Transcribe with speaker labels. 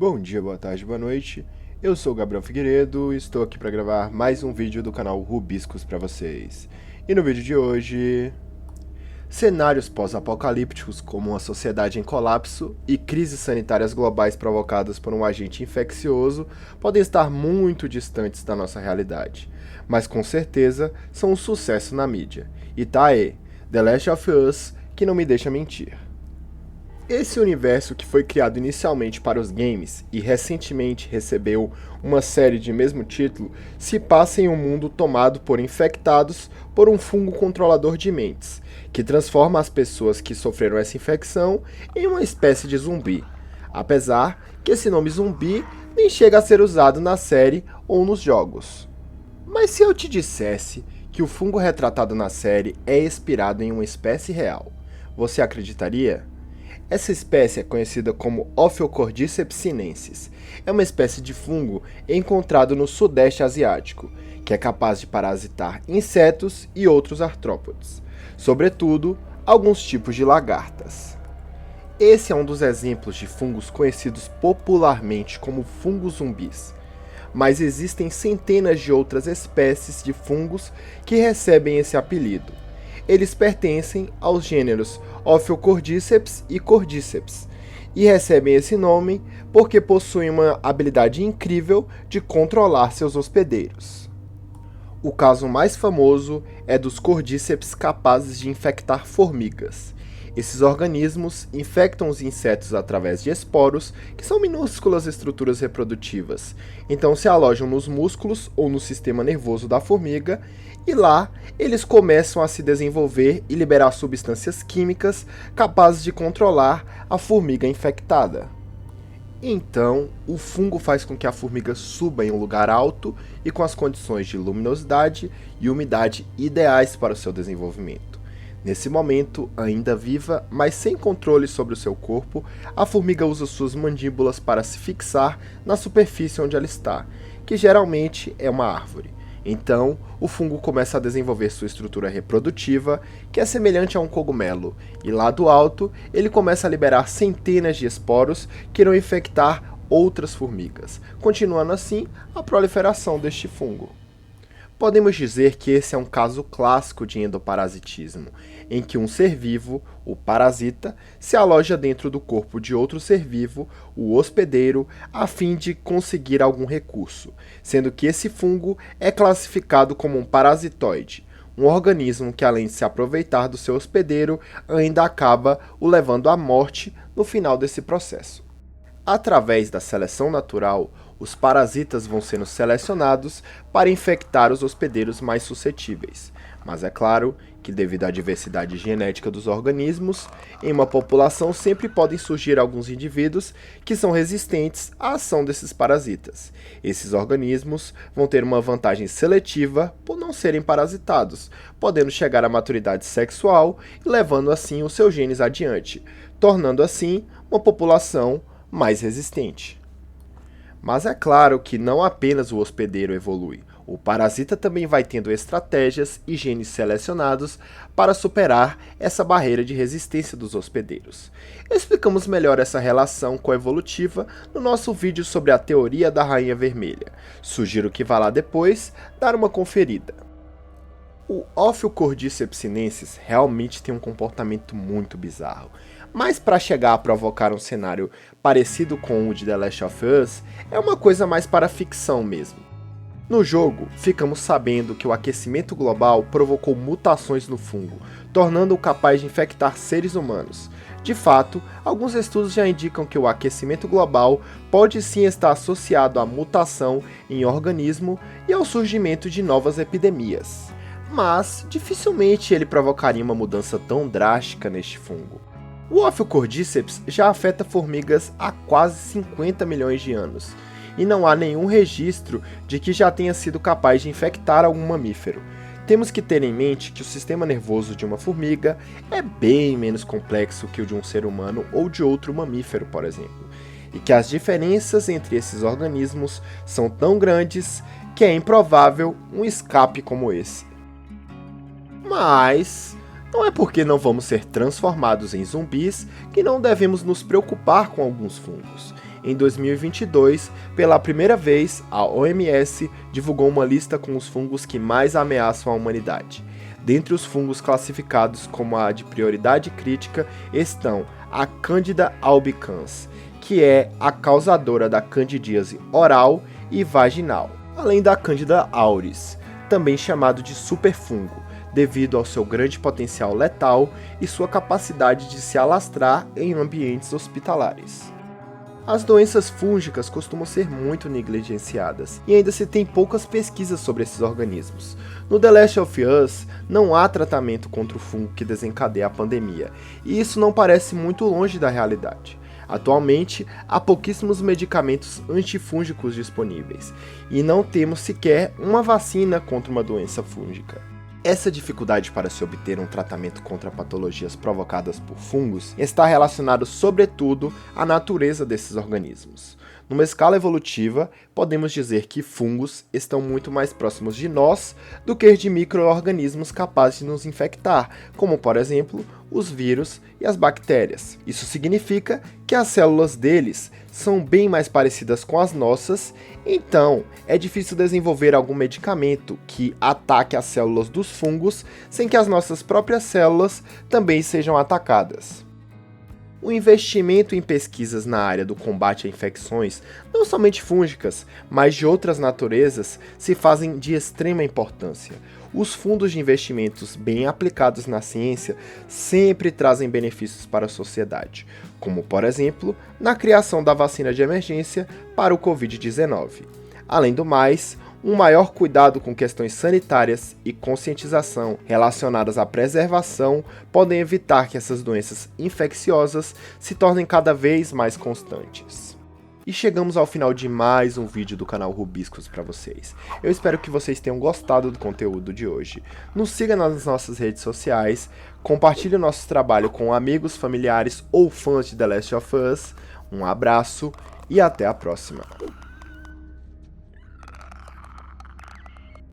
Speaker 1: Bom dia, boa tarde, boa noite. Eu sou o Gabriel Figueiredo e estou aqui para gravar mais um vídeo do canal Rubiscos para vocês. E no vídeo de hoje, cenários pós-apocalípticos como uma sociedade em colapso e crises sanitárias globais provocadas por um agente infeccioso podem estar muito distantes da nossa realidade, mas com certeza são um sucesso na mídia. E tá aí, The Last of Us, que não me deixa mentir. Esse universo, que foi criado inicialmente para os games e recentemente recebeu uma série de mesmo título, se passa em um mundo tomado por infectados por um fungo controlador de mentes, que transforma as pessoas que sofreram essa infecção em uma espécie de zumbi. Apesar que esse nome zumbi nem chega a ser usado na série ou nos jogos. Mas se eu te dissesse que o fungo retratado na série é inspirado em uma espécie real, você acreditaria? Essa espécie é conhecida como Ophiocordyceps sinensis. É uma espécie de fungo encontrado no Sudeste Asiático, que é capaz de parasitar insetos e outros artrópodes, sobretudo alguns tipos de lagartas. Esse é um dos exemplos de fungos conhecidos popularmente como fungos zumbis, mas existem centenas de outras espécies de fungos que recebem esse apelido. Eles pertencem aos gêneros Ophiocordyceps e Cordyceps, e recebem esse nome porque possuem uma habilidade incrível de controlar seus hospedeiros. O caso mais famoso é dos Cordyceps capazes de infectar formigas. Esses organismos infectam os insetos através de esporos, que são minúsculas estruturas reprodutivas. Então se alojam nos músculos ou no sistema nervoso da formiga, e lá eles começam a se desenvolver e liberar substâncias químicas capazes de controlar a formiga infectada. Então, o fungo faz com que a formiga suba em um lugar alto e com as condições de luminosidade e umidade ideais para o seu desenvolvimento. Nesse momento, ainda viva, mas sem controle sobre o seu corpo, a formiga usa suas mandíbulas para se fixar na superfície onde ela está, que geralmente é uma árvore. Então, o fungo começa a desenvolver sua estrutura reprodutiva, que é semelhante a um cogumelo, e lá do alto, ele começa a liberar centenas de esporos que irão infectar outras formigas, continuando assim a proliferação deste fungo. Podemos dizer que esse é um caso clássico de endoparasitismo, em que um ser vivo, o parasita, se aloja dentro do corpo de outro ser vivo, o hospedeiro, a fim de conseguir algum recurso, sendo que esse fungo é classificado como um parasitoide, um organismo que, além de se aproveitar do seu hospedeiro, ainda acaba o levando à morte no final desse processo. Através da seleção natural, os parasitas vão sendo selecionados para infectar os hospedeiros mais suscetíveis. Mas é claro que, devido à diversidade genética dos organismos, em uma população sempre podem surgir alguns indivíduos que são resistentes à ação desses parasitas. Esses organismos vão ter uma vantagem seletiva por não serem parasitados, podendo chegar à maturidade sexual e levando assim os seus genes adiante, tornando assim uma população mais resistente. Mas é claro que não apenas o hospedeiro evolui, o parasita também vai tendo estratégias e genes selecionados para superar essa barreira de resistência dos hospedeiros. Explicamos melhor essa relação coevolutiva no nosso vídeo sobre a teoria da rainha vermelha. Sugiro que vá lá depois dar uma conferida. O Ophiocordyceps sinensis realmente tem um comportamento muito bizarro, mas para chegar a provocar um cenário parecido com o de The Last of Us, é uma coisa mais para ficção mesmo. No jogo, ficamos sabendo que o aquecimento global provocou mutações no fungo, tornando-o capaz de infectar seres humanos. De fato, alguns estudos já indicam que o aquecimento global pode sim estar associado à mutação em organismo e ao surgimento de novas epidemias. Mas dificilmente ele provocaria uma mudança tão drástica neste fungo. O Ophiocordyceps já afeta formigas há quase 50 milhões de anos, e não há nenhum registro de que já tenha sido capaz de infectar algum mamífero. Temos que ter em mente que o sistema nervoso de uma formiga é bem menos complexo que o de um ser humano ou de outro mamífero, por exemplo, e que as diferenças entre esses organismos são tão grandes que é improvável um escape como esse. Mas não é porque não vamos ser transformados em zumbis que não devemos nos preocupar com alguns fungos. Em 2022, pela primeira vez, a OMS divulgou uma lista com os fungos que mais ameaçam a humanidade. Dentre os fungos classificados como a de prioridade crítica estão a Candida albicans, que é a causadora da candidíase oral e vaginal, além da Candida auris, também chamado de superfungo, devido ao seu grande potencial letal e sua capacidade de se alastrar em ambientes hospitalares. As doenças fúngicas costumam ser muito negligenciadas e ainda se tem poucas pesquisas sobre esses organismos. No The Last of Us, não há tratamento contra o fungo que desencadeia a pandemia, e isso não parece muito longe da realidade. Atualmente, há pouquíssimos medicamentos antifúngicos disponíveis, e não temos sequer uma vacina contra uma doença fúngica. Essa dificuldade para se obter um tratamento contra patologias provocadas por fungos está relacionado sobretudo à natureza desses organismos. Numa escala evolutiva, podemos dizer que fungos estão muito mais próximos de nós do que de micro-organismos capazes de nos infectar, como por exemplo os vírus e as bactérias. Isso significa que as células deles são bem mais parecidas com as nossas, então é difícil desenvolver algum medicamento que ataque as células dos fungos sem que as nossas próprias células também sejam atacadas. O investimento em pesquisas na área do combate a infecções, não somente fúngicas, mas de outras naturezas, se fazem de extrema importância. Os fundos de investimentos bem aplicados na ciência sempre trazem benefícios para a sociedade, como, por exemplo, na criação da vacina de emergência para o Covid-19. Além do mais, um maior cuidado com questões sanitárias e conscientização relacionadas à preservação podem evitar que essas doenças infecciosas se tornem cada vez mais constantes. E chegamos ao final de mais um vídeo do canal Rubiscos para vocês. Eu espero que vocês tenham gostado do conteúdo de hoje. Nos siga nas nossas redes sociais, compartilhe o nosso trabalho com amigos, familiares ou fãs de The Last of Us. Um abraço e até a próxima.